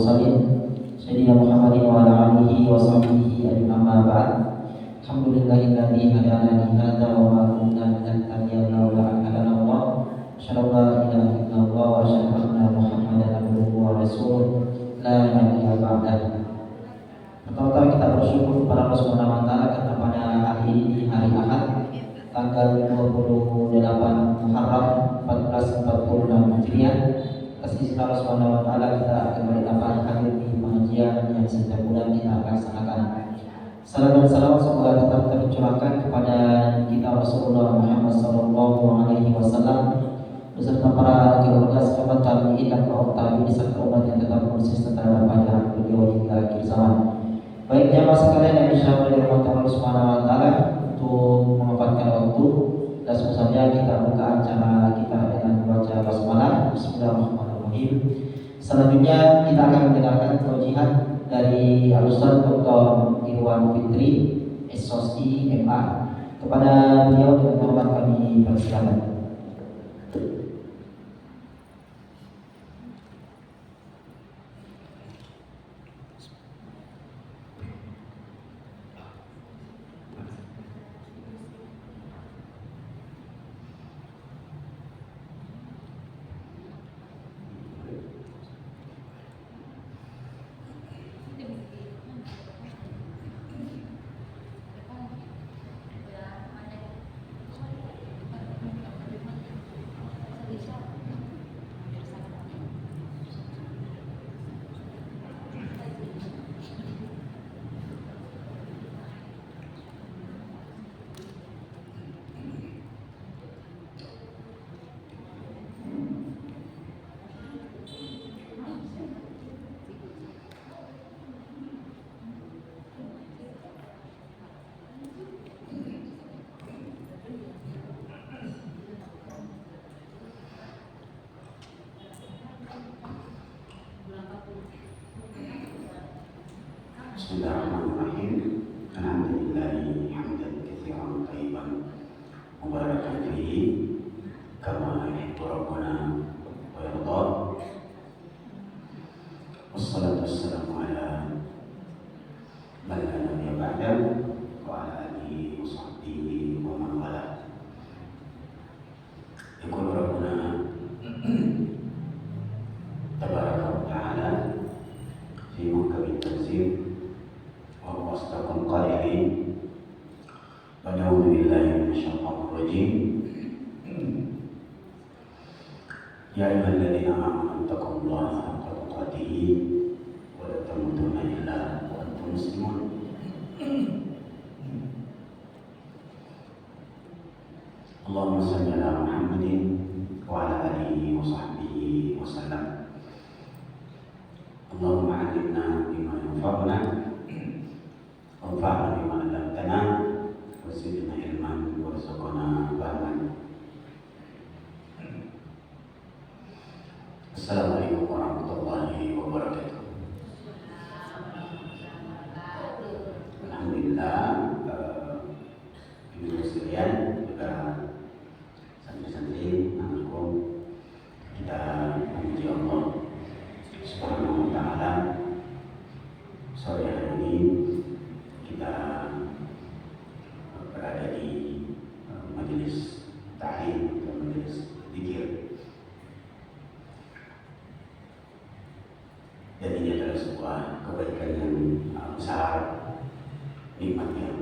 mursalin sayyidina Muhammadin wa ala alihi wa sahbihi ajma'in, amma ba'd. Alhamdulillahilladzi hadana li hadza wa ma kunna linahtadiya laula an hadana Allah. Asyhadu an la ilaha illallah wa asyhadu anna Muhammadan abduhu wa rasuluh la nabiyya ba'dahu. Pertama-tama kita bersyukur kepada Allah Subhanahu wa taala karena pada hari ini, hari Ahad, tanggal 28 Muharram 1446 Hijriah, kasih Allah Subhanahu wa taala kita kembali dapat hadir di pengajian yang setiap bulan kita akan laksanakan. Salam dan salam semoga tetap tercurahkan kepada kita Rasulullah Muhammad sallallahu alaihi wasallam beserta para keluarga, sahabat tabi'in dan kaum tabi'in serta umat yang tetap konsisten terhadap ajaran beliau hingga akhir zaman. Baik jamaah sekalian yang insyaallah dirahmati Allah Subhanahu wa taala, untuk memanfaatkan waktu langsung saja kita buka acara kita dengan membaca basmalah. Bismillahirrahmanirrahim. Selanjutnya kita akan mendengarkan taujihan dari Al-Ustaz Dr. Irwan Fitri SOSI MA. Kepada beliau dengan hormat kami persilakan. Bismillahirrahmanirrahim. Alhamdulillahi hamdan katsiran thayyiban mubarakan fihi kama yuhibbu rabbuna wa yarda. Wassalatu wassalamu ala man la nabiyya ba'dahu wa ala alihi wa sahbihi wa man wala. Yaqulu rabbuna tabaraka wa ta'ala fi muhkamit tanzil wa asdaqul qa'ilin. A'udzu billahi minasyaitonir rajim. Ya ayyuhalladzina amanu taqullaha haqqa tuqatih wa la tamutunna illa wa antum muslimun. Allahumma shalli ala Muhammadin wa ala alihi wa sahbihi wa sallam. Allahumma 'allimna bima yanfa'una wanfa'na bima 'allamtana wa zidna ilman warzuqna fahman. Assalamualaikum warahmatullahi wabarakatuh. Alhamdulillah, ibu sekalian, juga santri-santri anakku, kita memuji Allah Subhanahu wa ta'ala. Sore hari ini kita berada di majelis ta'lim atau majelis zikir, dan ini adalah sebuah kebaikan yang besar, nikmat yang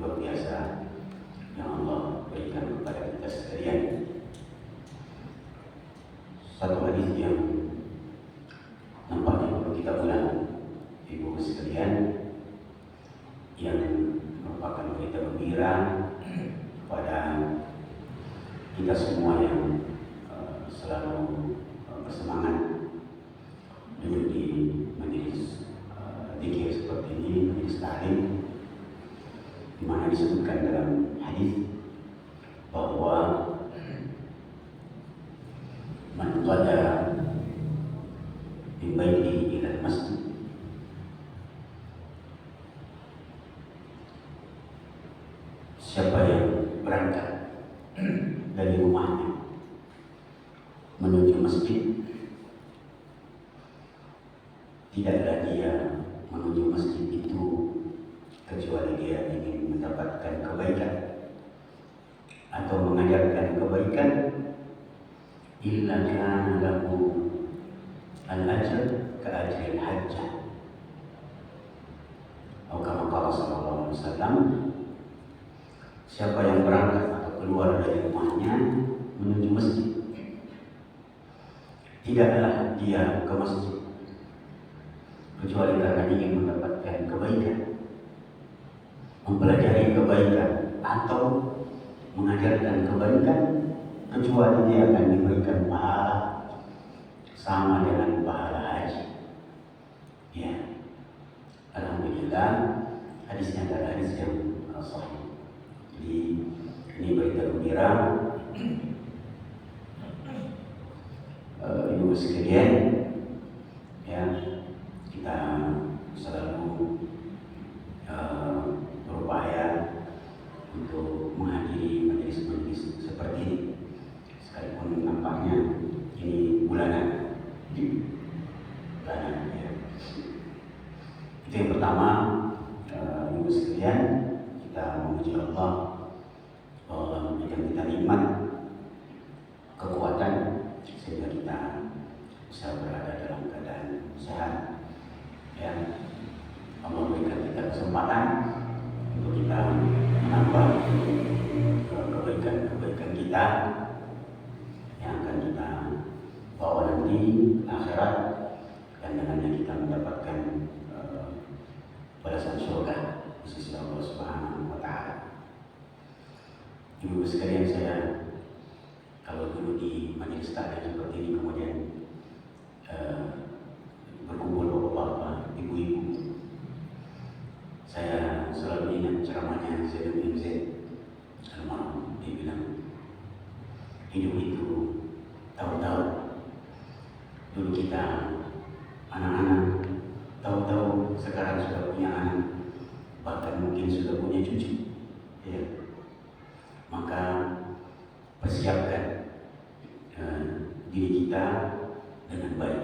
luar biasa yang Allah berikan kepada kita sekalian. Satu hadis yang nampaknya perlu kita ulang, ibu sekalian, yang merupakan berita gembira kepada kita semua yang selalu bersemangat duduk di majelis zikir seperti ini, majelis ta'lim, di mana disebutkan dalam hadis bahwa man qada min baitihi ila al-masjid siapa yang berangkat dari rumahnya menuju masjid, tidaklah dia menuju masjid itu kecuali dia ingin mendapatkan kebaikan atau mengajarkan kebaikan, illa kana lahu al-ajr ka ajril hajjah. Atau kama qala sallallahu alaihi wasallam, siapa yang berangkat atau keluar dari rumahnya menuju masjid, tidaklah dia ke masjid kecuali karena ingin mendapatkan kebaikan, mempelajari kebaikan atau mengajarkan kebaikan, kecuali dia akan diberikan pahala sama dengan pahala haji. Ya, alhamdulillah hadisnya adalah hadis yang sahih. Jadi ini berita gembira, ibu sekalian, ya, kita selalu berupaya untuk menghadiri majelis-majelis seperti ini, sekalipun nampaknya ini bulanan, ya. Itu yang pertama, ibu sekalian, kita memuji Allah bahwa Allah memberikan kita nikmat kekuatan sehingga kita bisa berada dalam keadaan sehat. Ya, Allah berikan kita kesempatan untuk kita menambah kebaikan-kebaikan kita yang akan kita bawa nanti akhirat, dan dengannya kita mendapatkan balasan surga di sisi Allah Subhanahu wa Ta'ala. Ibu sekalian, saya kalau dulu di majelis taklim seperti ini kemudian berkumpul bapak-bapak, ibu-ibu, saya selalu ingat ceramahnya Zaid bin Zaid almarhum. Dia bilang, hidup itu tahu-tahu. Dulu kita anak-anak, tahu-tahu sekarang sudah punya anak, bahkan mungkin sudah punya cucu. Ya. Maka persiapkan diri kita dengan baik.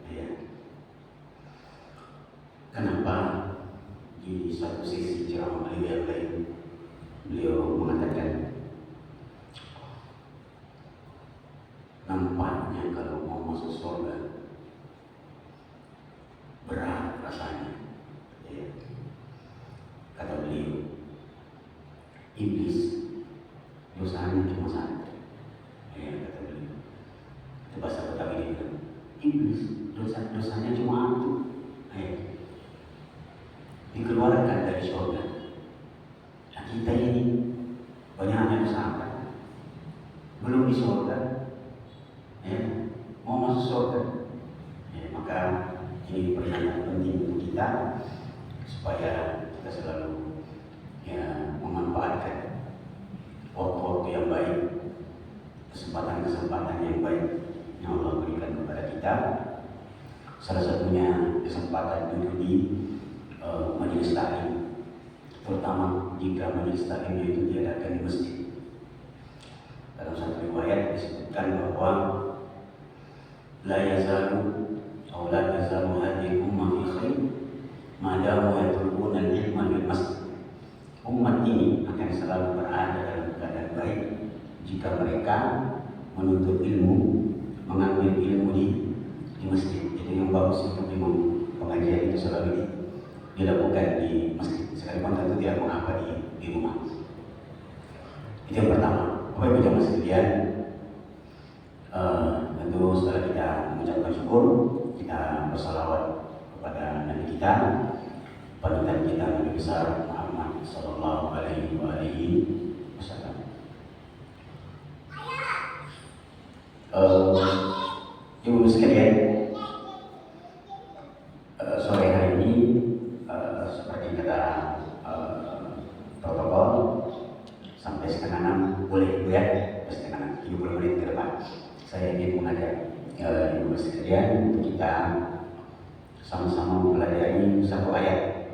Ya. Kenapa? Di satu sisi ceramah beliau yang lain, beliau mengatakan, nampaknya kalau mau masuk surga berat rasanya. Ya. Kata beliau, iblis dosanya cuma satu. Ya, kata beliau. Itu bahasa Betawi dia bilang, iblis dosanya cuma satu. Ya. Dikeluarkan dari surga. Nah, kita ini banyak dosa apa? Belum di surga, ya, mau masuk surga. Ya, maka ini peringatan penting untuk kita supaya kita selalu, ya, memanfaatkan waktu-waktu yang baik, kesempatan-kesempatan yang baik yang Allah berikan kepada kita. Salah satunya kesempatan duduk di majelis taklim, terutama jika majelis taklimnya itu diadakan di masjid. Dalam satu riwayat disebutkan bahwa la yazalu atau la tazalu hadhihi ummah fi khair ma damu yatlubuna al-ilma bil masjid. Umat ini akan selalu berada dalam keadaan baik jika mereka menuntut ilmu, mengambil ilmu di masjid. Jadi yang bagus itu memang pengajian itu selalu dilakukan di masjid, sekalipun tentu tidak mengapa di rumah. Itu yang pertama. Bapak Ibu jamaah sekalian, tentu setelah kita mengucapkan syukur, kita bersalawat kepada Nabi kita, panutan kita Nabi besar Muhammad Sallallahu Alaihi Wasallam. Ibu sekalian, sore hari ini seperti kata protokol, sampai 5:30 boleh ya, 5:30, 30 menit ke depan saya ingin mengajak ibu sekalian untuk kita sama-sama mempelajari satu ayat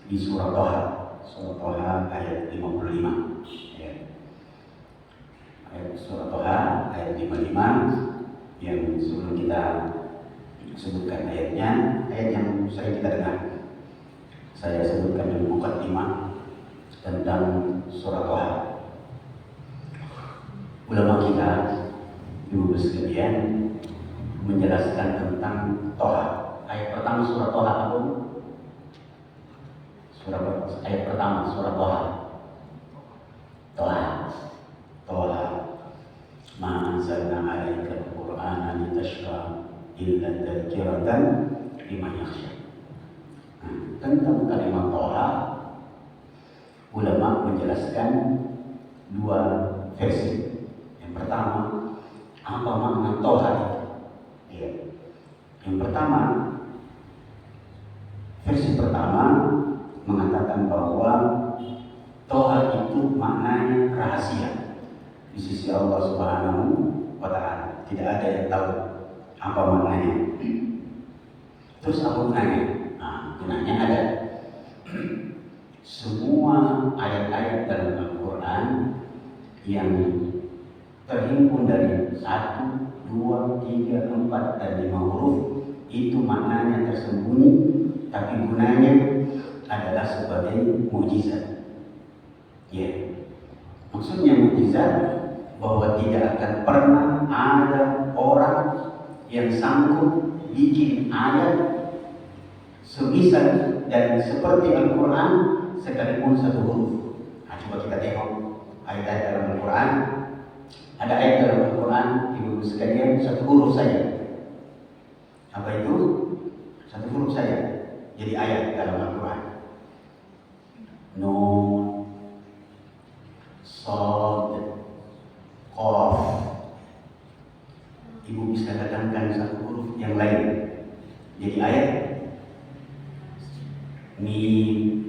di surah Toha ayat 55. Ya. Ayat surah Toha ayat 55 yang sebelum kita sebutkan ayatnya, ayat yang sering kita dengar. Saya sebutkan di mukaddimah tentang surah Toha. Ulama kita dulu sekalian menjelaskan tentang Toha. Ayat pertama surah Toha apa? Ayat pertama surah Toha. Toha. Toha. Ma anzalna 'alaika al-Qur'ana litashqa illa tadhkiratan liman yakhsha. Tentang kalimat Toha, ulama menjelaskan dua versi. Yang pertama, apa makna Toha itu? Ya. Yang pertama, versi pertama mengatakan bahwa Toha itu maknanya rahasia di sisi Allah Subhanahu wa Ta'ala. Tidak ada yang tahu apa maknanya. Terus apa gunanya? Gunanya ada. Semua ayat-ayat dalam Al-Quran yang terhimpun dari 1, 2, 3, 4, dan 5 huruf itu maknanya tersembunyi, tapi gunanya adalah sebagai mukjizat. Ya, maksudnya mukjizat bahwa tidak akan pernah ada orang yang sanggup bikin ayat semisal dan seperti Al-Quran sekalipun 1 huruf. Coba kita tengok ayat-ayat dalam Al-Quran. Ada ayat dalam Al-Quran, ibu-ibu sekalian, 1 huruf saja. Apa itu? 1 huruf saja. Jadi ayat dalam Al-Quran. Nun, Shad, Qaf. Ibu bisa datangkan 1 huruf yang lain jadi ayat. Mim,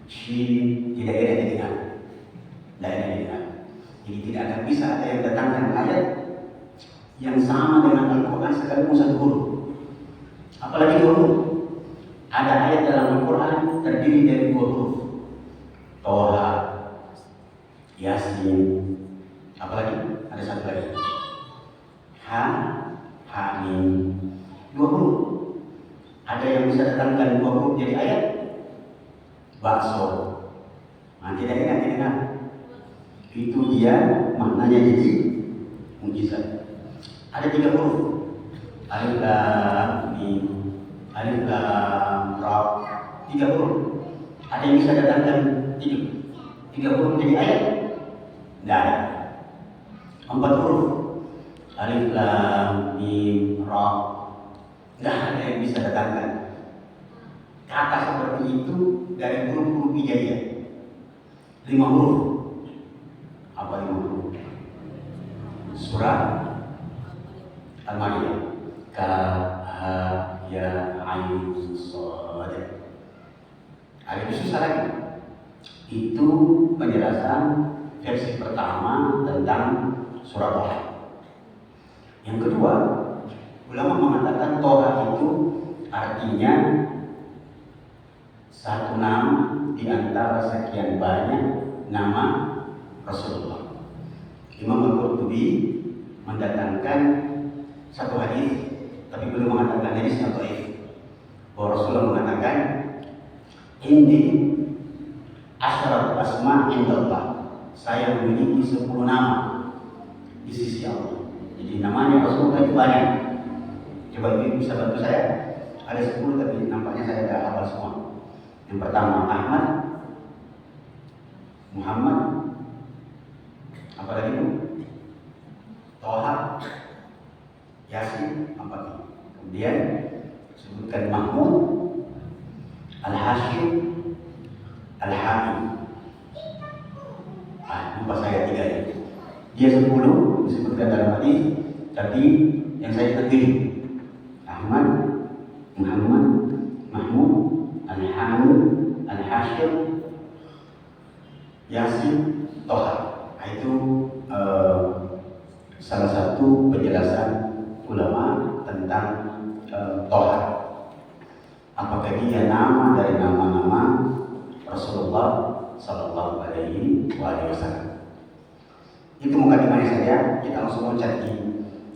Shin, tidak ada didengar. Tidak ada didengar. Jadi tidak akan bisa ada yang datangkan ayat yang sama dengan Al-Quran sekalipun 1 huruf. Apalagi 2 huruf. Ada ayat dalam Al-Quran terdiri dari 2 huruf. Toha, Yasin, apalagi? Ada 1 lagi. Hamim, 2 huruf. Ada yang bisa datangkan 2 huruf jadi ayat? Bakso. Tidak ingat. Itu dia maknanya jadi mukjizat. Ada 3 huruf. Alif lam mim, alif lam ra. 3 huruf. Ada yang bisa datangkan 3 huruf jadi ayat? Tidak ada. 4 huruf. Alif lam mim ra. Tidak ada yang bisa datangkan kata seperti itu dari huruf-huruf hijaiyah. 5 huruf. Apa 5 huruf? Surah Al-Ma'idah. Kaf, ha, ya, ain, shad. Ada itu susah lagi. Itu penjelasan versi pertama tentang surah Toha. Yang kedua, ulama mengatakan Toha itu artinya 1 nama di antara sekian banyak nama Rasulullah. Imam Al-Qurtubi mendatangkan 1 hadis, tapi belum mengatakan hadis yang dhaif, bahwa Rasulullah mengatakan indi asyarat asma indallah, saya memiliki 10 nama di sisi Allah. Jadi namanya Rasulullah itu banyak. Coba ibu bisa bantu saya. Ada 10 tapi nampaknya saya tidak hafal semua. Yang pertama Ahmad, Muhammad, apa lagi bu? Toha, Yasin, 4. Kemudian sebutkan Mahmud, Al-Hashim, Al-Hamid. Lupa saya 3 ya. Dia 10 disebutkan dalam hadis, tapi yang saya terdiri Ahmad, Muhammad, Mahmud, Al-Hamid, Al-Hashim, Yasin, Toha. Itu salah satu penjelasan ulama tentang Toha. Apakah dia nama dari nama-nama Rasulullah Sallallahu Alaihi Wasallam? Itu mukadimahnya saja. Kita langsung loncat di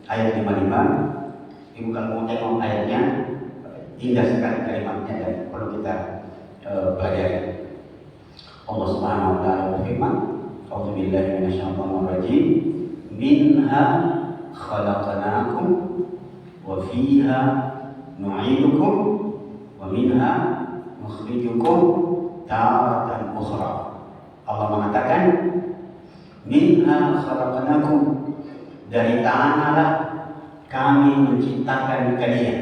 ayat 55. Ibu kalau mau tengok ayatnya, indah sekali kalimatnya dan perlu kita pelajari. Allah Subhanahu wa taala berfirman, "A'udzu billahi minasyaitonir rajim. Minha khalaqnakum wa fiha nu'idukum wa minha nukhrijukum taratan ukhra." Allah mengatakan, "Minha khalaqnakum." Dari tanahlah kami menciptakan kalian.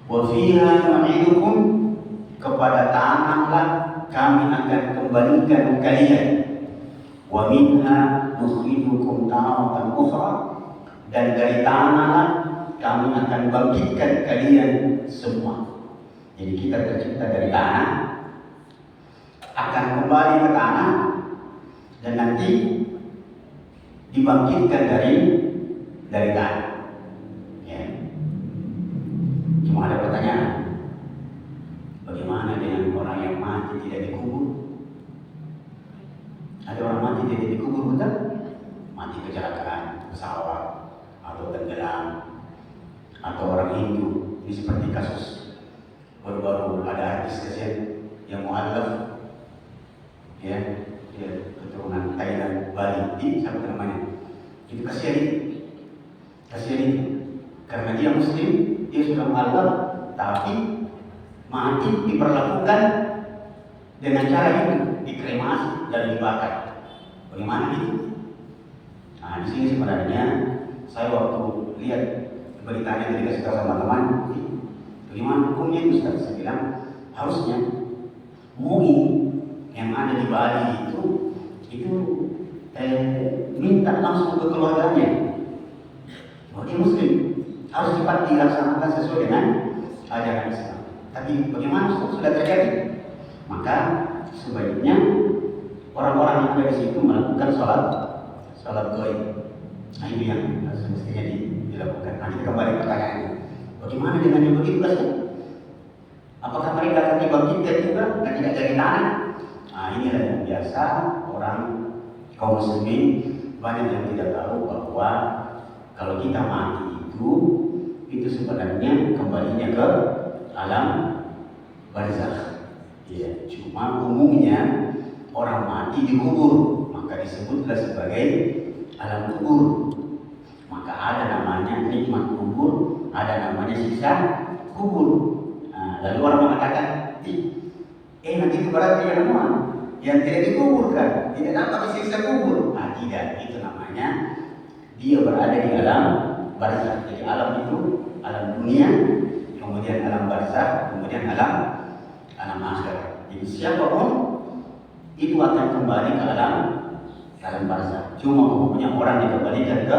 Wa fiha nu'idukum, kepada tanahlah kami akan kembalikan kalian. Wa minha nukhrijukum taratan ukhra, dan dari tanahlah kami akan bangkitkan kalian semua. Jadi kita tercipta dari tanah, akan kembali ke tanah, dan nanti dibangkitkan dari tanah. Ya. Cuma ada pertanyaan, bagaimana dengan orang yang mati tidak dikubur? Ada orang mati tidak dikubur, betul? Mati kecelakaan pesawat atau tenggelam, atau orang Hindu. Ini seperti kasus baru-baru ada artis kasihan yang mu'allaf, ya, keturunan Thailand, Bali, di siapa namanya? Itu kasihan itu, karena dia Muslim, dia sudah mu'allaf, tapi mati diperlakukan dengan cara itu, dikremasi dan dibakar. Bagaimana itu? Nah, di sini sebenarnya saya waktu lihat beritanya tadi kasih tahu sama teman, bagaimana hukumnya itu? Saya bilang harusnya MUI yang ada di Bali itu minta langsung ke keluarganya. Oh, dia Muslim, harus cepat dilaksanakan sesuai dengan ajaran Islam. Tapi bagaimana sudah terjadi? Maka sebaiknya orang-orang yang ada di situ melakukan sholat gaib. Nah, ini yang semestinya dilakukan. Nah, kita kembali ke pertanyaannya, bagaimana dengan yang begitu kasih? Apakah mereka akan dibangkitkan juga dan tidak dari tanah? Nah, inilah yang biasa orang kaum muslimin banyak yang tidak tahu bahwa kalau kita mati itu sebenarnya kembalinya ke alam barzakh. Ya, cuma umumnya orang mati dikubur, maka disebutlah sebagai alam kubur. Maka ada namanya nikmat kubur, ada namanya siksa kubur. Nah, lalu orang mengatakan, nanti itu berarti yang tidak dikuburkan, tidak dapat disiksa kubur. Nah, tidak, itu namanya dia berada di alam barzakh. Jadi alam itu alam dunia, kemudian alam barzakh, kemudian alam akhirat. Jadi siapapun itu akan kembali ke alam barzakh. Cuma umumnya orang dikembalikan ke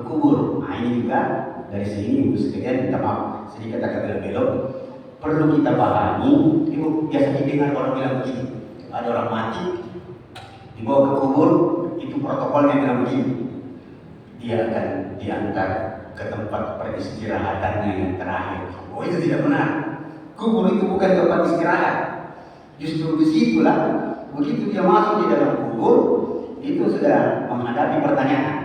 kubur. Nah, ini juga dari sini ibu sekalian, minta maaf sedikit agak belok-belok, perlu kita pahami. Ibu biasa didengar orang bilang begini, ada orang mati dibawa ke kubur, itu protokolnya bilang begini, dia akan diantar ke tempat peristirahatannya yang terakhir. Oh, itu tidak benar. Kubur itu bukan tempat istirahat. Justru disitulah, begitu dia masuk di dalam kubur, itu sudah menghadapi pertanyaan.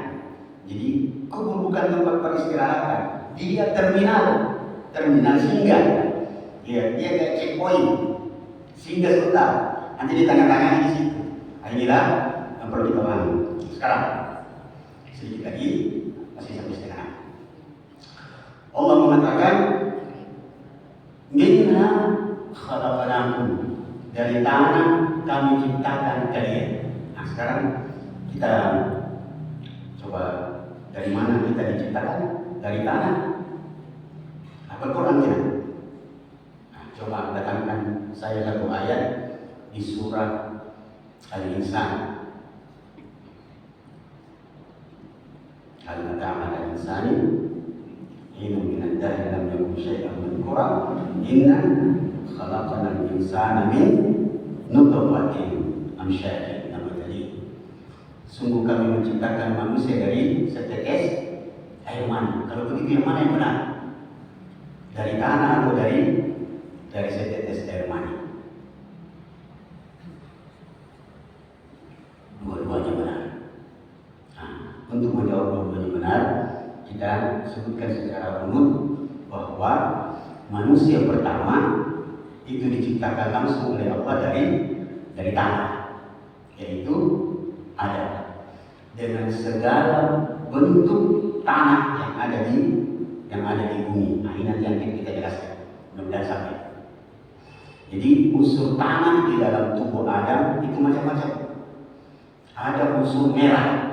Jadi kubur bukan tempat peristirahatan, dia terminal singgah. Dia kayak checkpoint, singgah sebentar. Nanti ditanya-tanya di situ. Inilah yang perlu kita pahami. Sekarang sedikit lagi, masih sampai setengah. Allah mengatakan, minha khalaqnakum, dari tanah kami ciptakan kalian. Nah, sekarang kita coba, dari mana kita diciptakan? Dari tanah. Apa Qurannya? Nah, coba datangkan saya satu ayat di surah Al-Insan. Hal ata 'ala al-insani hinun min ad-dahr lam yakun syai'an madhkura inna khalaqna al-insana min nutfatin amsyajin nabtali. Sungguh kami menciptakan manusia dari setetes air mani. Kalau begitu yang mana yang benar? Dari tanah atau dari setetes air mani? Dua-duanya benar. Nah, untuk menjawab dua-duanya benar, kita kita sebutkan secara umum bahwa manusia pertama itu diciptakan langsung oleh Allah dari tanah, yaitu Adam, dengan segala bentuk tanah yang ada di bumi. Nah, ini nanti yang kita jelaskan, mudah-mudahan sampai. Jadi unsur tanah di dalam tubuh Adam itu macam-macam. Ada unsur merah,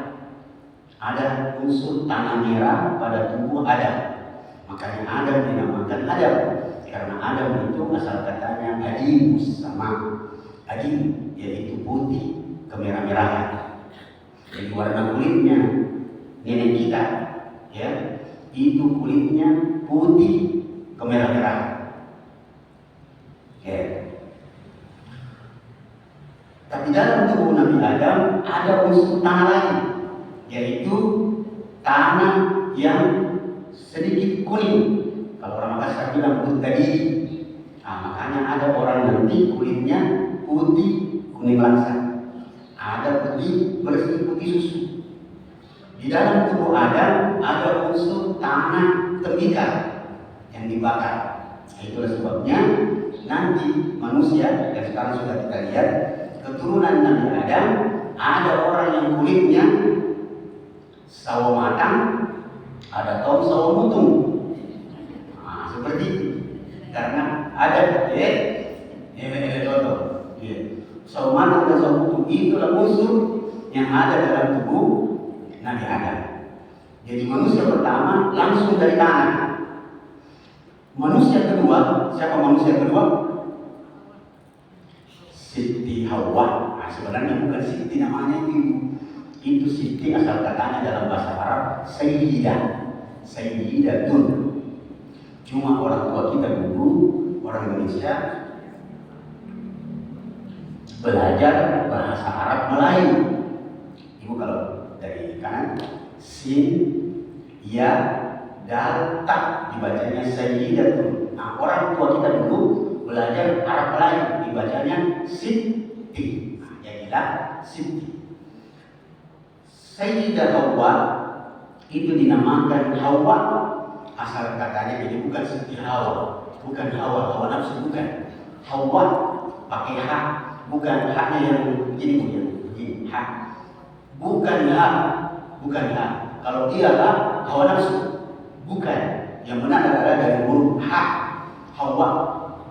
ada unsur tanah merah pada tubuh Adam. Makanya Adam dinamakan Adam, karena Adam itu asal katanya adimus, sama adim, yaitu putih kemerah-merahan. Jadi warna kulitnya nenek kita, ya, itu kulitnya putih kemerah-merahan. Ya. Tapi dalam tubuh Nabi Adam ada unsur tanah lain, yaitu tanah yang sedikit kuning. Kalau orang Makassar bilang putih. Nah, makanya ada orang nanti kulitnya putih kuning langsat, ada putih bersih putih susu. Di dalam tubuh Adam ada unsur tanah tembikar yang dibakar. Itulah sebabnya nanti manusia, yang sekarang sudah kita lihat, keturunan Nabi Adam, ada orang yang kulitnya sawo matang, ada kaum sawo mutung. Nah, seperti itu. Karena ada sawo matang dan sawo mutung, itulah unsur yang ada dalam tubuh Nabi Adam. Jadi manusia pertama langsung dari tanah. Manusia kedua, siapa manusia kedua? Siti Hawa. Nah, sebenarnya bukan Siti namanya itu Siti asal katanya dalam bahasa Arab Sayyidah, Sayyidatun. Cuma orang tua kita dulu, orang Indonesia, belajar bahasa Arab Melayu. Ibu kalau dari kanan, Sin, Ya, Dal, Tak, dibacanya Sayyidatun. Nah, orang tua kita dulu belajar Arab Melayu, dibacanya Siti. Nah, jadilah Siti. Sayyidah Hawa itu dinamakan Hawa asal katanya, jadi bukan Siti Hawa, bukan Hawa nafsu, bukan. Hawa pakai H, bukan haknya yang begini, H. Bukan H. Kalau dia hawa nafsu, bukan. Yang benar adalah dari huruf H, Hawa.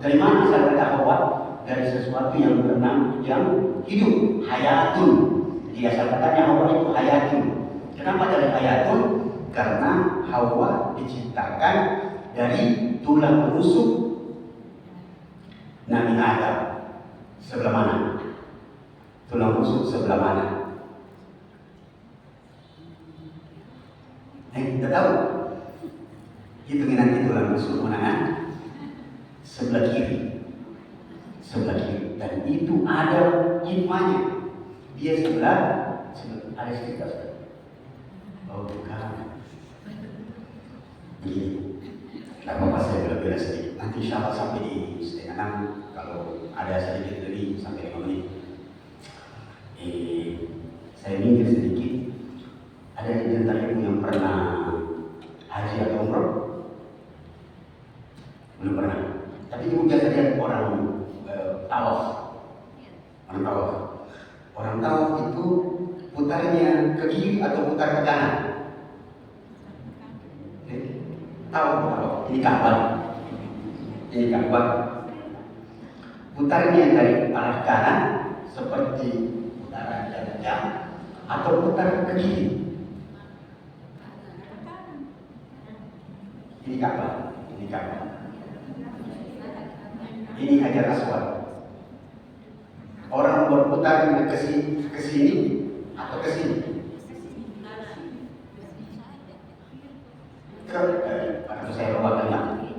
Dari mana asal kata Hawa? Dari sesuatu yang bernama, yang hidup, hayatun. Jadi asal katanya Hawa itu hayatun. Kenapa dari hayatun? Karena Hawa diciptakan dari tulang rusuk Nabi Adam. Sebelah mana? Tulang rusuk sebelah mana? Tidak tahu. Hitungin nanti tulang rusuk mana? Sebelah kiri. Dan itu ada hikmahnya. Dia sebelah ada sekitar. Oh bukan. Begini. Tidak apa-apa, saya bela-bela sedikit. Nanti insya Allah sampai di 5:30. Kalau ada sedikit lebih sampai 5 menit. Saya minggir sedikit. Ada di antara ibu yang pernah haji atau umroh? Belum pernah. Tapi ibu biasa lihat orang tawaf. Orang tawaf itu putarnya ke kiri atau putar ke kanan? Tahu? Ini Ka'bah. Putarnya dari arah kanan seperti putaran jam atau putar ke kiri? Ini Ka'bah. Ini Hajar Aswad. Orang berputar ke sini atau ke sini? Atau saya ubahkan lagi.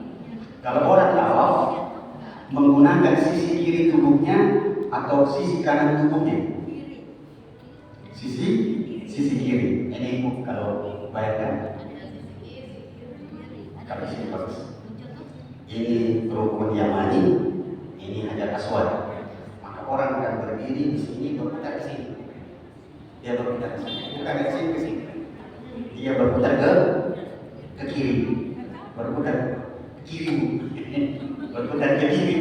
Kalau orang tawaf menggunakan sisi kiri tubuhnya atau sisi kanan tubuhnya? Sisi kiri. Ini ibu kalau bayangkan. Kalau sini bagus. Ini rukun Yamani, ini Hajar Aswad. Maka orang akan berdiri di sini berputar ke sini. Dia berputar ke sini, bukan dari sini ke sini. Dia berputar ke kiri, berputar ke kiri, berputar ke kiri,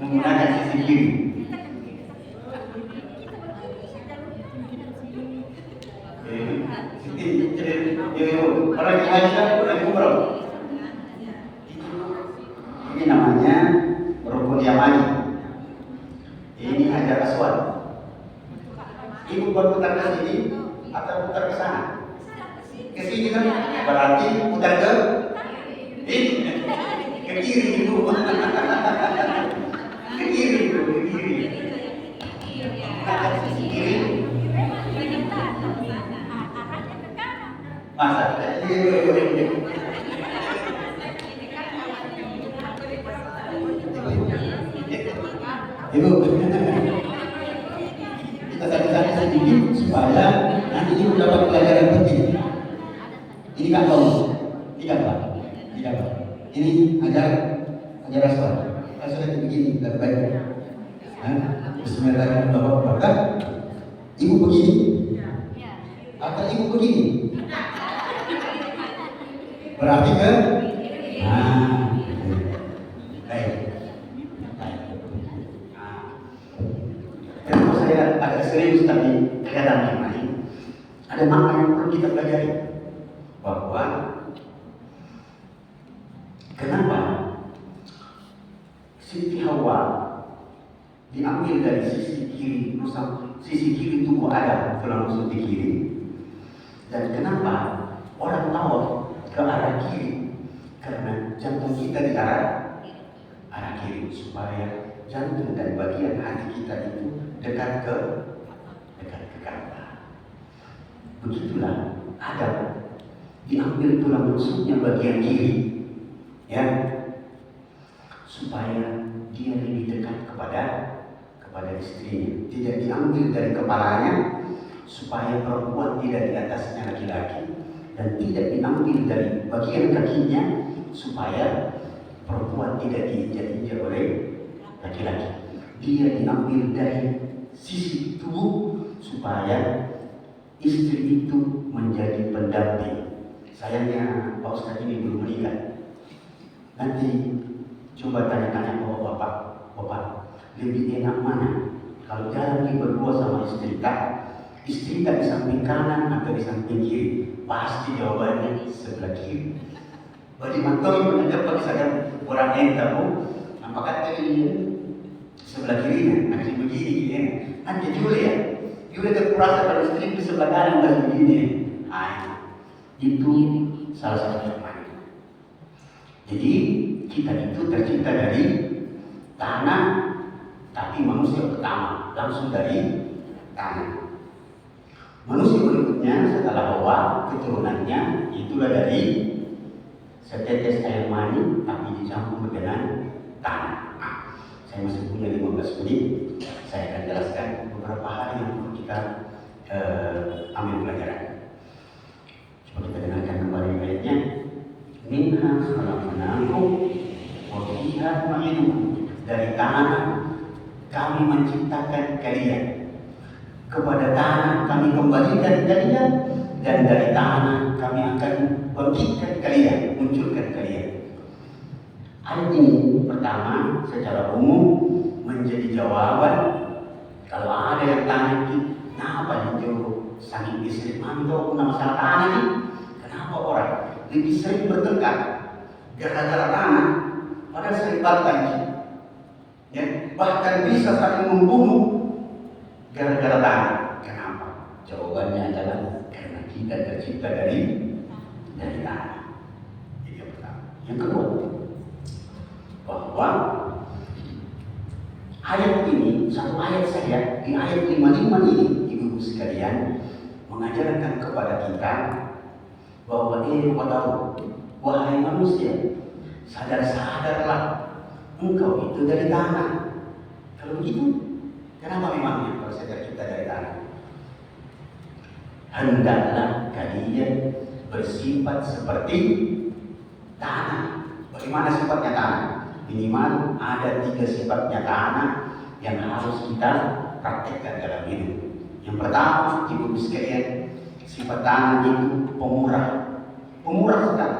menggunakan sisi kiri. Orang haji orang umroh. Ini namanya rukun yamani. Ini Hajar Aswad. Ibu berputar ke sini atau putar ke sana? Ke sini kan berarti putar ke kiri ibu. Ke kiri ibu, ke kiri. Ke kiri. Masa? Ibu, kita cari-cari sedikit supaya nanti ibu dapat pelajaran penting. Ini kan tahu, tidak pak, tidak pak. Ini ajar Aswad. Aswad begini, lebih baik. Bismillahirrahmanirrahim. Ibu begini, atau ibu begini? Berarti ke? Baik. Kenapa saya agak serius tapi kelihatan yang lain? Ada makna yang perlu kita pelajari, bahwa kenapa Siti Hawa diambil dari sisi kiri tubuh Adam, tulang rusuk di kiri, dan kenapa orang tawaf ke arah kiri? Karena jantung kita di arah kiri, supaya jantung dan bagian hati kita itu dekat ke Ka'bah. Begitulah Adam diambil tulang rusuknya bagian kiri, ya, supaya dia lebih dekat kepada istrinya. Tidak diambil dari kepalanya, supaya perempuan tidak di atasnya laki-laki, dan tidak diambil dari bagian kakinya, supaya perempuan tidak diinjak-injak oleh laki-laki. Dia diambil dari sisi tubuh supaya istri itu menjadi pendamping. Sayangnya Pak Ustadz ini belum menikah. Nanti coba tanya-tanya bapak, lebih enak mana kalau jalan berdua sama istri tak di samping kanan atau di samping kiri? Pasti jawabannya sebelah kiri. Bagi mantul menanggap bagi saya orang entamu, apakah tadi sebelah kirinya nanti begini ya. Nanti Julia terkurasa kalau istri di sebelah kanan dan begini. Itu salah satu contohnya. Jadi kita itu tercipta dari tanah, tapi manusia pertama langsung dari tanah. Manusia berikutnya setelah Hawa, keturunannya itulah dari setetes air mani, tapi dicampur dengan tanah. Saya masih punya 15 menit. Saya akan jelaskan beberapa hal yang perlu kita ambil pelajaran. Coba kita dengarkan kembali ayatnya. Minha khalaqnakum wa fiha nu'idukum. Dari tanah kami menciptakan kalian, kepada tanah kami kembalikan kalian, dan dari tanah kami akan bangkitkan kalian, munculkan kalian. Ayat ini pertama secara umum menjadi jawaban kalau ada yang tanya, kenapa yang jauh sangat istri mantau nama masalah tanah ini? Kenapa orang lebih sering bertengkar gara-gara tanah, padahal sering balikan, ya, bahkan bisa saling membunuh gara-gara tanah. Kenapa? Jawabannya adalah karena kita tercipta dari tanah. Itu yang pertama. Yang kedua, bahwa ayat ini, satu ayat saja, di ayat 55 ini, ibu-ibu sekalian, mengajarkan kepada kita bahwa wahai manusia, sadar-sadarlah engkau itu dari tanah. Kalau begitu, kenapa memangnya kalau saya tercipta dari tanah? Hendaklah kalian bersifat seperti tanah. Bagaimana sifatnya tanah? Minimal ada 3 sifatnya tanah yang harus kita praktekkan dalam hidup. Yang pertama, ibu sekalian, sifat tanah itu pemurah. pemurah sekali.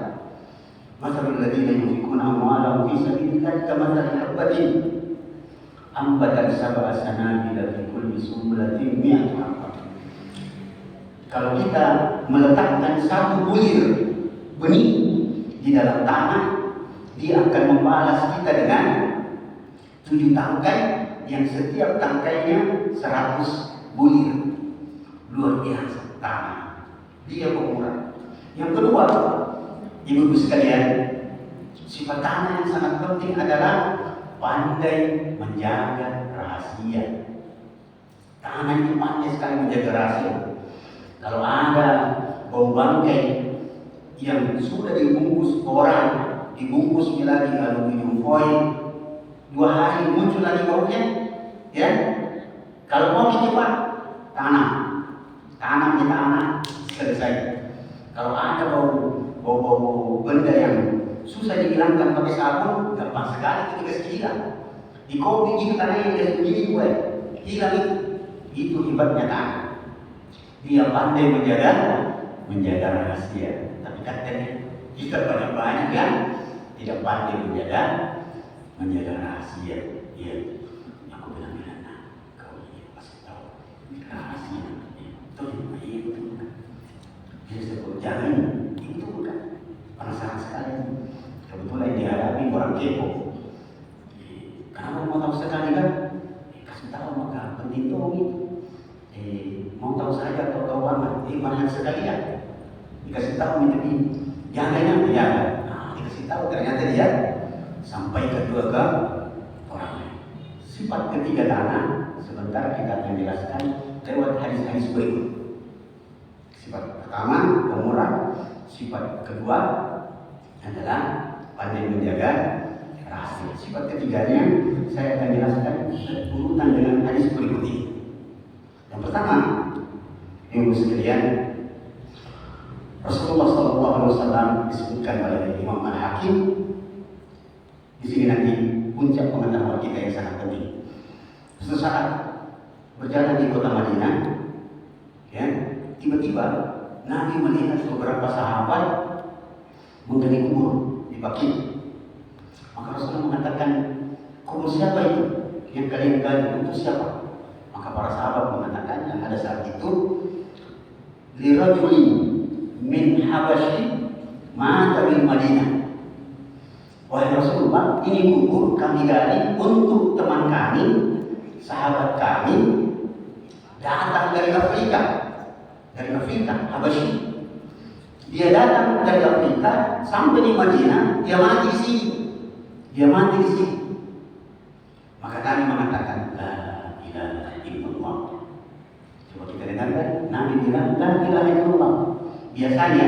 Masalul ladzina yunfikuna amwalahum fi sabilillah kamathali habbatin ambatat sab'a sanabila fi kulli sumbulatin mi'atu habbatin. Kalau kita meletakkan satu bulir benih di dalam tanah, dia akan membalas kita dengan 7 tangkai yang setiap tangkainya 100 bulir. Luar biasa tanah. Dia pemurah. Yang kedua, ibu-ibu sekalian, sifat tanah yang sangat penting adalah pandai menjaga rahasia. Tanah itu pandai sekali menjaga rahasia. Kalau ada bau bangkai yang sudah dibungkus koran, dibungkus lagi aluminium foil, 2 hari muncul lagi baunya, ya. Kalau mau cepat, tanam di tanah, selesai. Kalau ada bau benda yang susah dihilangkan pakai sabun, gampang sekali ketika hilang. Di kopi itu tanah yang dia begini juga hilang itu hebatnya tanah. Dia pandai menjaga rahasia. Tapi katanya kita banyak yang tidak pandai menjaga rahasia. Iya, aku bilang nah, kau ini pasti tahu rahasia. Itu dia sebut jangan itu bukan. Penasaran sekali. Kebetulan dihadapi orang kepo. Kenapa mau tahu sekali kan? Kasih tahu maka penting tuh itu. Mau tahu saja atau tahu banget? Banyak sekali ya. Dikasih tahu menjadi jangan ya. Dikasih tahu ternyata dia sampai kedua ke orang lain. Sifat ketiga tanah sebentar kita akan jelaskan lewat hadis-hadis berikut. Sifat pertama pemurah, sifat kedua adalah pandai menjaga rahasia. Sifat ketiganya saya akan jelaskan urutan dengan hadis berikut ini. Yang pertama, ibu sekalian, Rasulullah SAW disebutkan oleh Imam Al-Hakim. Di sini nanti puncak pengetahuan kita yang sangat penting. Suatu saat berjalan di kota Madinah, ya, tiba-tiba Nabi melihat beberapa sahabat menggali kubur di Baqi'. Maka Rasulullah mengatakan, kubur siapa itu yang kalian gali, untuk siapa? Maka para sahabat mengatakan yang ada saat itu, lirajulin min Habasyi mata bil Madinah. Wahai Rasulullah, ini kubur kami gali untuk teman kami, sahabat kami datang dari Afrika, Habasyi. Dia datang dari Afrika sampai di Madinah, dia mati di sini. Maka kami mengatakan, la ilaha illallah. Coba kita dengarkan, Nabi bilang, la ilaha illallah. Biasanya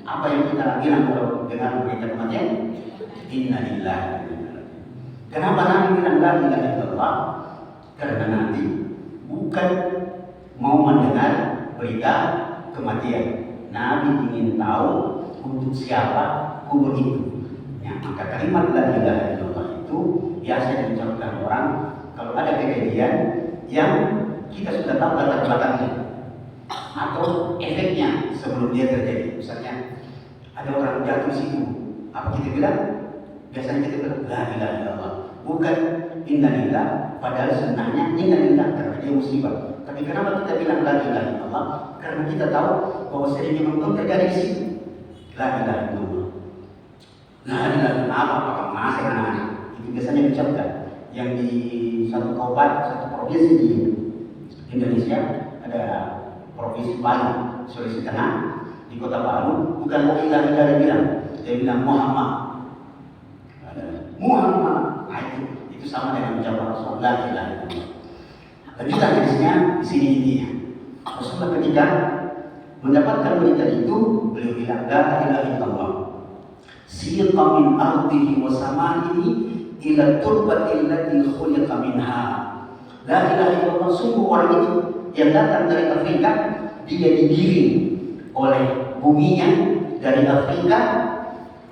apa yang kita bilang kalau dengar berita kematian? Inna lillahi. Kenapa Nabi bilang la ilaha illallah? Karena Nabi bukan mau mendengar berita kematian. Nabi ingin tahu untuk siapa kubur itu. Ya, maka kalimat la ilaha illallah itu biasa diucapkan orang kalau ada kejadian yang kita sudah tahu latar belakangnya atau efeknya sebelum dia terjadi. Misalnya ada orang jatuh situ, apa kita bilang? Biasanya kita bilang la ilaha illallah, bukan innalillah. Padahal sebenarnya innalillah karena dia musibah. Tapi kenapa kita bilang la ilaha illallah? Karena kita tahu bahwa sedikit belum terjadi di situ. La ilaha illallah. La ilaha illallah apakah masih anak-anak? Itu biasanya diucapkan. Yang di satu kabupaten, satu provinsi di Indonesia ada provinsi Palu, Sulawesi Tengah, di kota Palu, bukan la ilaha illallah bilang, dia bilang Muhammad. Itu sama dengan ucapan Rasulullah la ilaha illallah. Lanjutkan hadisnya di sini intinya. Rasulullah ketika mendapatkan berita itu, beliau bilang la ilaha illallah. Siqa min ardihi wa sama'ihi ila turbati allati khuliqa minha. La ilaha illallah, sungguh orang itu yang datang dari Afrika, dia digiring oleh buminya dari Afrika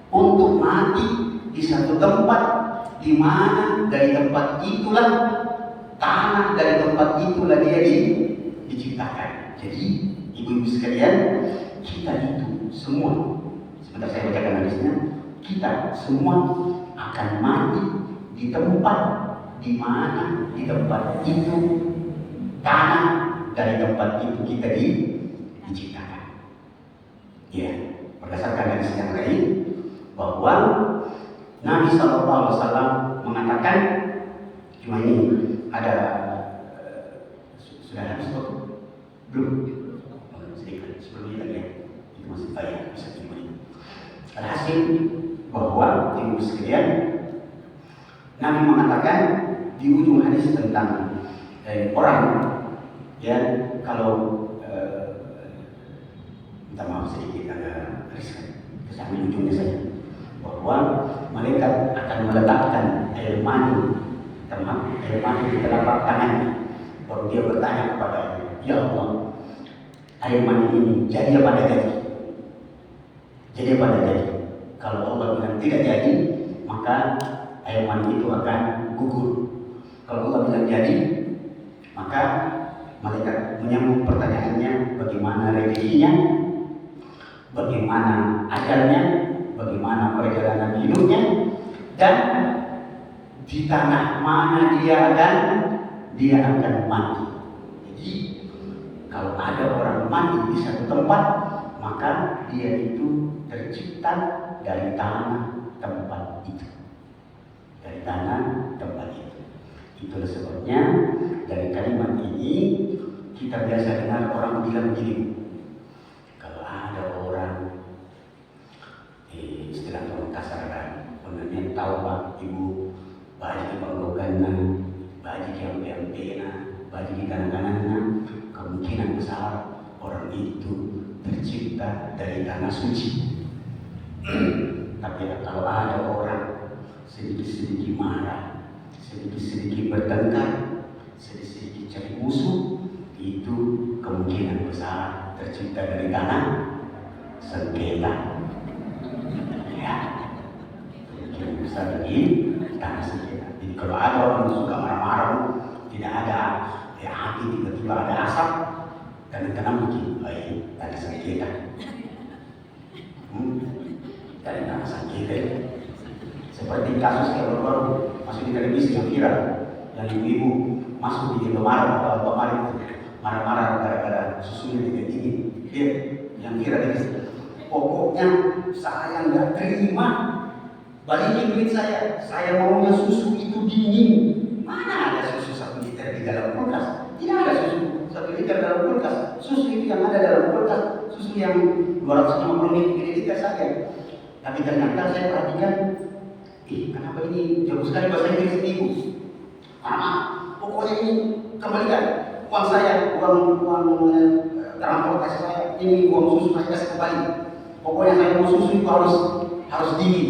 untuk mati di satu tempat di mana dari tempat itulah tanah, dari tempat itulah dia diciptakan. Jadi ibu-ibu sekalian, kita itu semua Sebentar saya bacakan hadisnya. Kita semua akan mati di tempat di mana di tempat itu tanah dari tempat itu kita diciptakan. Ya, berdasarkan hadis yang lain bahwa Nabi SAW mengatakan, cuma ini ada sudah habis waktu belum? Sedikit sebelumnya tadi ya, itu masih banyak bisa dimulai. Alhasil bahwa ibu sekalian, Nabi mengatakan di ujung hadis tentang orang ya kalau minta maaf sedikit ada kesambil ujungnya saja, bahwa malaikat akan meletakkan air mani di telapak tangannya, baru dia bertanya kepada ya Allah, air mani ini jadi apa tidak jadi apa tidak jadi. Kalau Allah bilang tidak jadi, maka air mani itu akan gugur. Kalau Allah bilang jadi, maka malaikat menyambung pertanyaannya, bagaimana rezekinya, bagaimana ajalnya, bagaimana perjalanan hidupnya, dan di tanah mana dia akan mati. Jadi kalau ada orang mati di satu tempat, maka dia itu tercipta dari tanah tempat itu. Dari tanah tempat itu. Itulah sebabnya dari kalimat ini kita biasa dengar orang bilang begini, kalau ada orang istilah orang kasar kan, pengen tahu Pak Ibu baju penggogannya, baju yang pena, baju di kanan-kanannya, kemungkinan besar orang itu tercipta dari tanah suci. Tapi kalau ada orang sedikit-sedikit marah, sedikit-sedikit bertengkar, sedikit-sedikit cari musuh, itu kemungkinan besar tercipta dari tanah sengketa. Ya, kemungkinan besar dari tanah sengketa. Jadi kalau ada orang suka marah-marah, tidak ada api, tiba-tiba ada asap, kadang-kadang mungkin tanah sengketa. Dari tanah sengketa. Seperti kasus yang baru masuk di televisi yang viral, yang ibu-ibu masuk di Indomaret atau Alfamart marah-marah gara-gara susunya tidak dingin. Dia yang viral itu, pokoknya saya nggak terima, balikin duit saya maunya susu itu dingin. Mana ada susu 1 liter di dalam kulkas? Tidak ada susu 1 liter dalam kulkas. Susu itu yang ada dalam kulkas, susu yang 250 ml saja. Tapi ternyata saya perhatikan, kenapa ini jauh sekali bahasa Inggris ibu? Pokoknya ini kembalikan uang saya, uang transportasi saya, ini uang susu saya kasih kembali. Pokoknya saya mau susu itu harus dingin.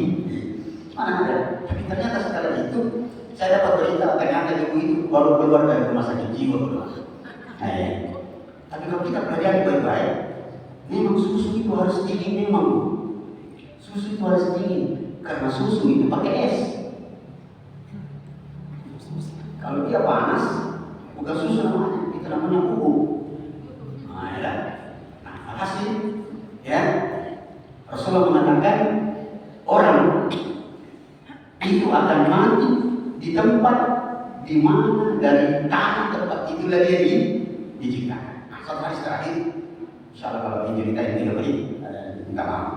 Mana ada? Tapi ternyata setelah itu saya dapat berita ternyata ibu itu baru keluar dari rumah sakit jiwa. Tapi kalau kita pelajari baik-baik, memang susu itu harus dingin memang. Susu itu harus dingin. Karena susu itu pakai es. Kalau dia panas, bukan susu namanya, itu namanya uhu. Alhasil, ya, Rasulullah mengatakan orang itu akan mati di tempat di mana dari tanah tempat itulah dia diciptakan. Satu hadis terakhir, insyaallah kalau ini cerita ini tidak baik, minta maaf.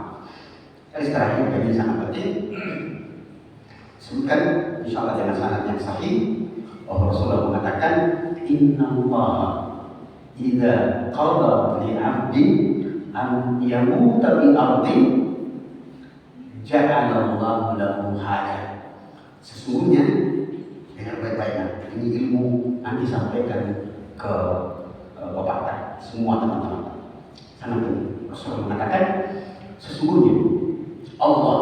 Hadis terakhir yang sangat penting. Sebutkan insyaallah dengan sanad yang sahih bahwa Rasulullah mengatakan inna Allah idza qada li 'abdin an yamuta bi ardin ja'ala Allahu lahu hajah. Sesungguhnya dengar baik-baik, ini ilmu nanti sampaikan ke Bapak semua teman-teman. Sangat penting. Rasulullah mengatakan sesungguhnya Allah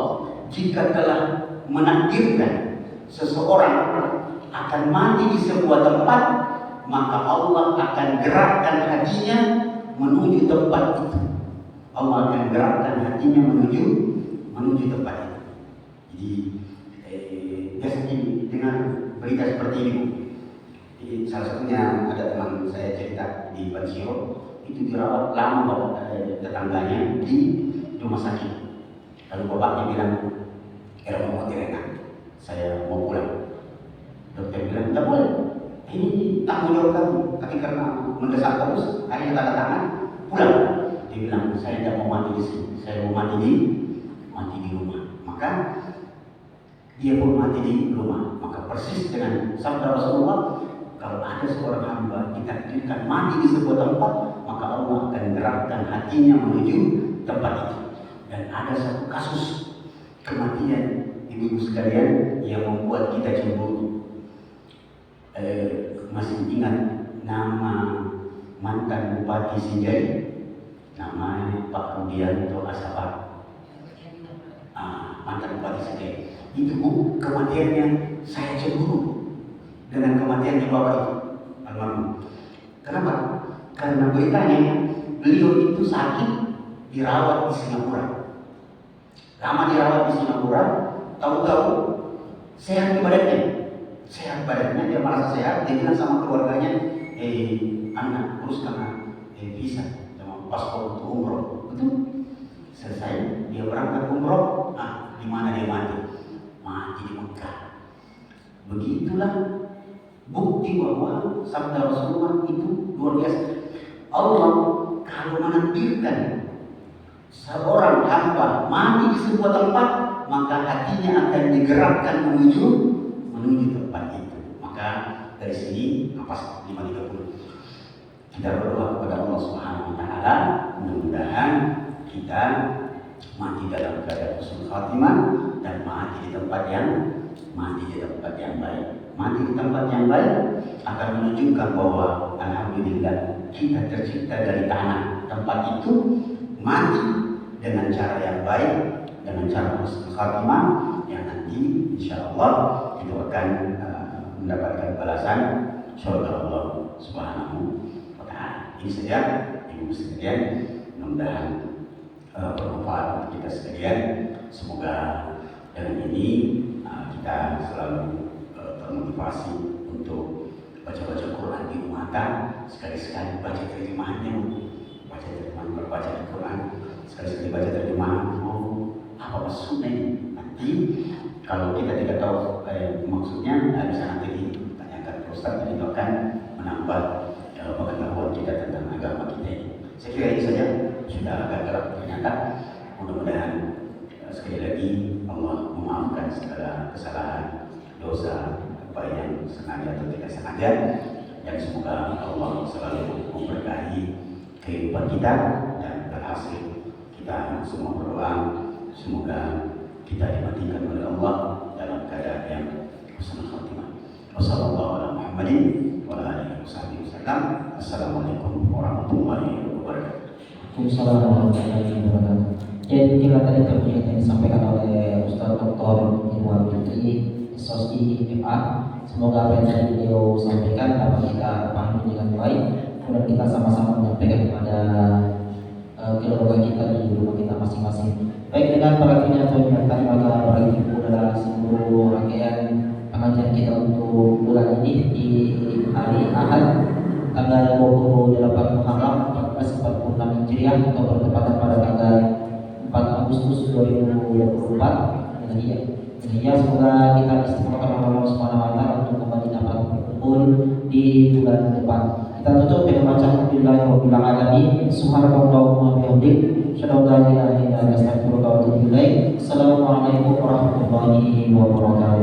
jika telah menakdirkan seseorang akan mati di sebuah tempat, maka Allah akan gerakkan hatinya menuju tempat itu. Allah akan gerakkan hatinya menuju tempat itu. Jadi biasa dengan berita seperti ini, salah satunya ada teman saya cerita di Bansiro, itu dirawat lama tetangganya di rumah sakit. Lalu bapaknya bilang, mau enak, saya mau pulang. Dokter bilang, tidak boleh, ini tanggung jawab kamu. Tapi karena mendesak terus, akhirnya tanda tangan, pulang. Dia bilang, saya tidak mau mati di sini, saya mau mati di rumah. Maka dia pun mati di rumah. Maka persis dengan sabda Rasulullah, kalau ada seorang hamba ditakdirkan mati di sebuah tempat, maka Allah akan gerakkan hatinya menuju tempat itu. Dan ada satu kasus kematian ibu-ibu sekalian yang membuat kita cemburu. Masih ingat nama mantan Bupati Sinjai, namanya Pak Rudianto Asapar. Mantan Bupati Sinjai. Itu kematiannya saya cemburu dengan kematiannya bapak itu, almarhum. Kenapa? Karena beritanya beliau itu sakit dirawat di Singapura. Lama dirawat di Singapura, tahu-tahu sehat badannya, dia merasa sehat. Dia bilang sama keluarganya, anak uruskan visa sama paspor untuk umroh. Betul? Selesai dia berangkat umroh, di mana dia mati? Mati di Mekah. Begitulah bukti bahwa sabda Rasulullah itu luar biasa. Allah kalau menakdirkan seorang hamba mati di sebuah tempat, maka hatinya akan digerakkan menuju tempat itu. Maka dari sini pas 5:30 kita berdoa kepada Allah Subhanahu Wa Taala, mudah-mudahan kita mati dalam keadaan husnul khatimah dan mati di tempat yang baik. Mati di tempat yang baik akan menunjukkan bahwa alhamdulillah kita tercipta dari tanah. Tempat itu mati dengan cara yang baik, dengan cara husnul khatimah yang nanti insyaallah itu akan mendapatkan balasan surga Allah Subhanahu Wa Taala. Ini saja ibu sekalian, mudah-mudahan bermanfaat untuk kita sekalian. Semoga dengan ini kita selalu termotivasi untuk baca Quran di rumah. Sekali-sekali baca terjemahannya, baca Al-Quran, sekali-sekali baca terjemahan. Apa maksudnya ini? Nanti kalau kita tidak tahu maksudnya, bisa nanti ditanyakan ke Ustaz, dan itu akan menambah pengetahuan kita tentang agama kita. Saya kira ini saja, sudah agak terang ternyata. Mudah-mudahan sekali lagi Allah memaafkan segala kesalahan, dosa, apa yang sengaja atau tidak sengaja, dan semoga Allah selalu memberkahi kehidupan kita. Dan berhasil kita semua berdoa semoga kita dimatikan oleh Allah dalam keadaan yang husnul khatimah. Wassalamualaikum warahmatullahi wabarakatuh. Assalamualaikum warahmatullahi wabarakatuh. Waalaikumsalam warahmatullahi wabarakatuh. Jadi itulah tadi terpilih yang disampaikan oleh Ustaz Dr. Irwan Fitri, SOSI FA. Semoga apa yang tadi beliau sampaikan dapat kita pahami dengan baik, dan kita sama-sama menyampaikan kepada keluarga kita di rumah kita masing-masing. Baik, dengan para penyampaian yang tadi, maka para ibu adalah seluruh rangkaian pengajian kita untuk bulan ini di hari Ahad tanggal 28 Muharram 1446 Hijriah atau bertepatan pada tanggal 4 Agustus 2024. Jadi semoga kita istiqomah oleh Allah Subhanahu Wa Taala untuk kembali dapat berkumpul di bulan depan. Kita tutup dengan baca Alhamdulillahirabbil alamin. Subhanakallahumma wa bihamdik, asyhadu an la ilaha illa anta, astaghfiruka wa atubu ilaik. Assalamualaikum warahmatullahi wabarakatuh.